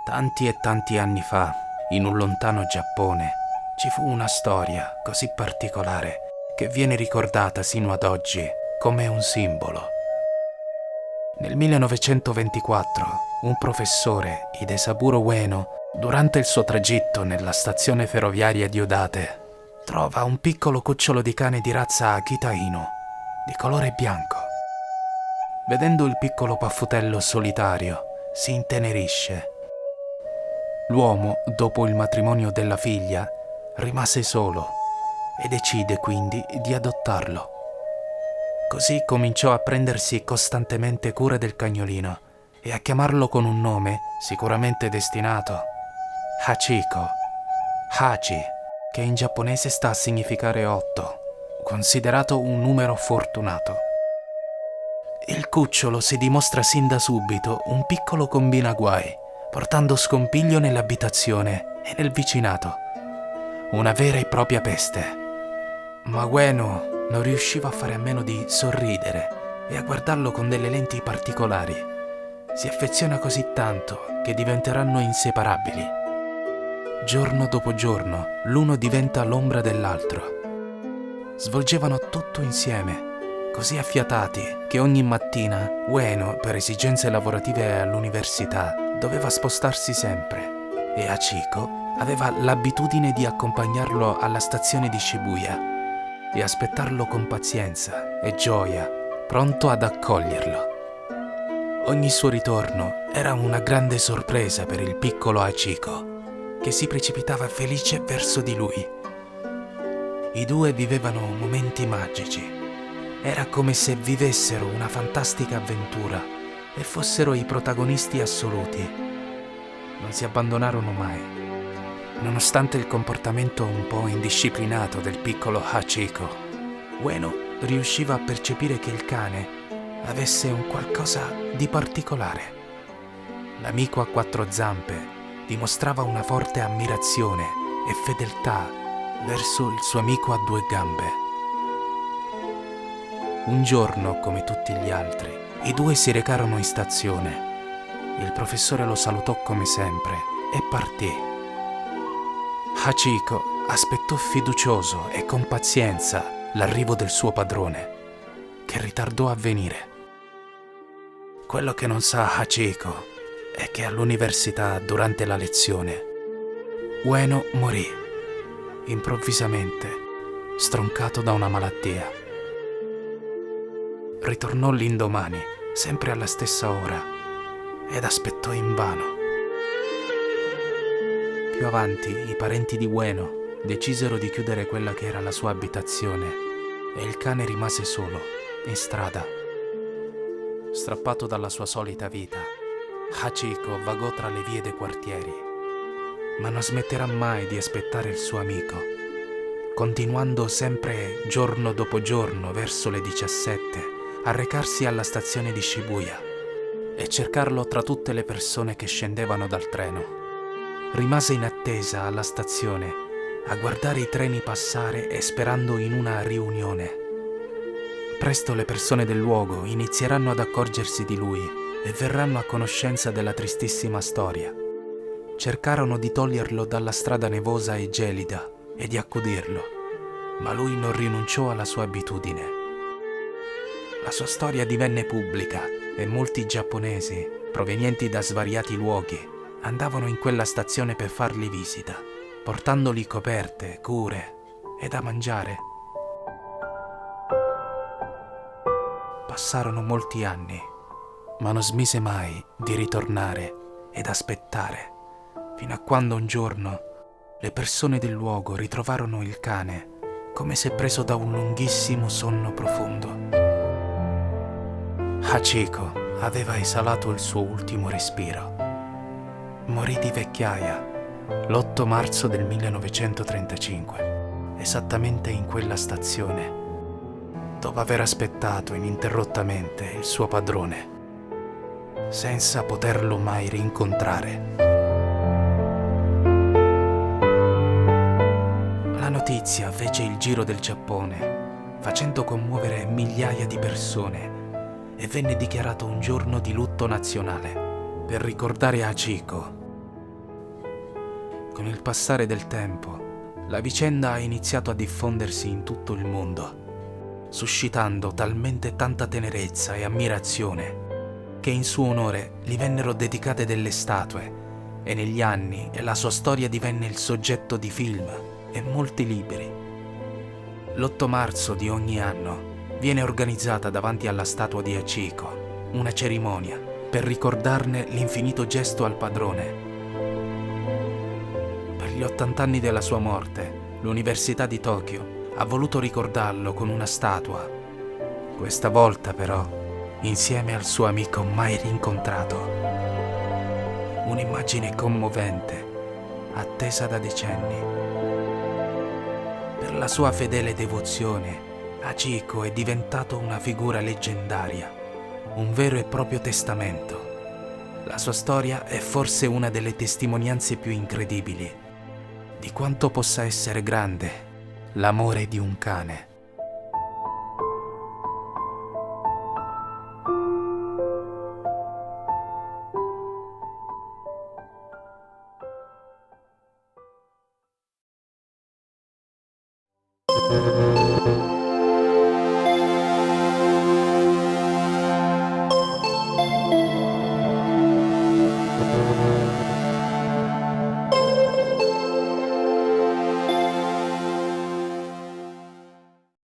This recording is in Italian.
Tanti e tanti anni fa, in un lontano Giappone, ci fu una storia così particolare che viene ricordata sino ad oggi come un simbolo. Nel 1924, un professore, Hidesaburo Ueno, durante il suo tragitto nella stazione ferroviaria di Odate, trova un piccolo cucciolo di cane di razza Akita Inu, di colore bianco. Vedendo il piccolo paffutello solitario, si intenerisce. L'uomo, dopo il matrimonio della figlia, rimase solo e decide quindi di adottarlo. Così cominciò a prendersi costantemente cura del cagnolino e a chiamarlo con un nome sicuramente destinato: Hachiko. Hachi, che in giapponese sta a significare 8, considerato un numero fortunato. Il cucciolo si dimostra sin da subito un piccolo combinaguai, portando scompiglio nell'abitazione e nel vicinato. Una vera e propria peste. Ma Ueno non riusciva a fare a meno di sorridere e a guardarlo con delle lenti particolari. Si affeziona così tanto che diventeranno inseparabili. Giorno dopo giorno, l'uno diventa l'ombra dell'altro. Svolgevano tutto insieme, così affiatati che ogni mattina Ueno, per esigenze lavorative all'università, doveva spostarsi sempre e Hachiko aveva l'abitudine di accompagnarlo alla stazione di Shibuya e aspettarlo con pazienza e gioia, pronto ad accoglierlo. Ogni suo ritorno era una grande sorpresa per il piccolo Hachiko, che si precipitava felice verso di lui. I due vivevano momenti magici. Era come se vivessero una fantastica avventura e fossero i protagonisti assoluti. Non si abbandonarono mai. Nonostante il comportamento un po' indisciplinato del piccolo Hachiko, Ueno riusciva a percepire che il cane avesse un qualcosa di particolare. L'amico a quattro zampe dimostrava una forte ammirazione e fedeltà verso il suo amico a due gambe. Un giorno, come tutti gli altri, i due si recarono in stazione. Il professore lo salutò come sempre e partì. Hachiko aspettò fiducioso e con pazienza l'arrivo del suo padrone, che ritardò a venire. Quello che non sa Hachiko è che all'università, durante la lezione, Ueno morì, improvvisamente, stroncato da una malattia. Ritornò l'indomani, sempre alla stessa ora, ed aspettò invano. Più avanti, i parenti di Ueno decisero di chiudere quella che era la sua abitazione e il cane rimase solo, in strada. Strappato dalla sua solita vita, Hachiko vagò tra le vie dei quartieri, ma non smetterà mai di aspettare il suo amico, continuando sempre giorno dopo giorno verso le 17 a recarsi alla stazione di Shibuya e cercarlo tra tutte le persone che scendevano dal treno. Rimase in attesa alla stazione a guardare i treni passare e sperando in una riunione. Presto le persone del luogo inizieranno ad accorgersi di lui e verranno a conoscenza della tristissima storia. Cercarono di toglierlo dalla strada nevosa e gelida e di accudirlo, ma lui non rinunciò alla sua abitudine. La sua storia divenne pubblica e molti giapponesi, provenienti da svariati luoghi, andavano in quella stazione per fargli visita, portandogli coperte, cure e da mangiare. Passarono molti anni, ma non smise mai di ritornare ed aspettare, fino a quando un giorno le persone del luogo ritrovarono il cane come se preso da un lunghissimo sonno profondo. Hachiko aveva esalato il suo ultimo respiro. Morì di vecchiaia l'8 marzo del 1935, esattamente in quella stazione, dopo aver aspettato ininterrottamente il suo padrone, senza poterlo mai rincontrare. La notizia fece il giro del Giappone, facendo commuovere migliaia di persone, e venne dichiarato un giorno di lutto nazionale per ricordare Hachiko Con il passare del tempo, la vicenda ha iniziato a diffondersi in tutto il mondo, suscitando talmente tanta tenerezza e ammirazione che in suo onore gli vennero dedicate delle statue e negli anni la sua storia divenne il soggetto di film e molti libri. L'8 marzo di ogni anno viene organizzata davanti alla statua di Hachiko una cerimonia per ricordarne l'infinito gesto al padrone. Per gli 80 anni della sua morte, l'Università di Tokyo ha voluto ricordarlo con una statua. Questa volta però, insieme al suo amico mai rincontrato. Un'immagine commovente, attesa da decenni. Per la sua fedele devozione, Hachiko è diventato una figura leggendaria, un vero e proprio testamento. La sua storia è forse una delle testimonianze più incredibili di quanto possa essere grande l'amore di un cane.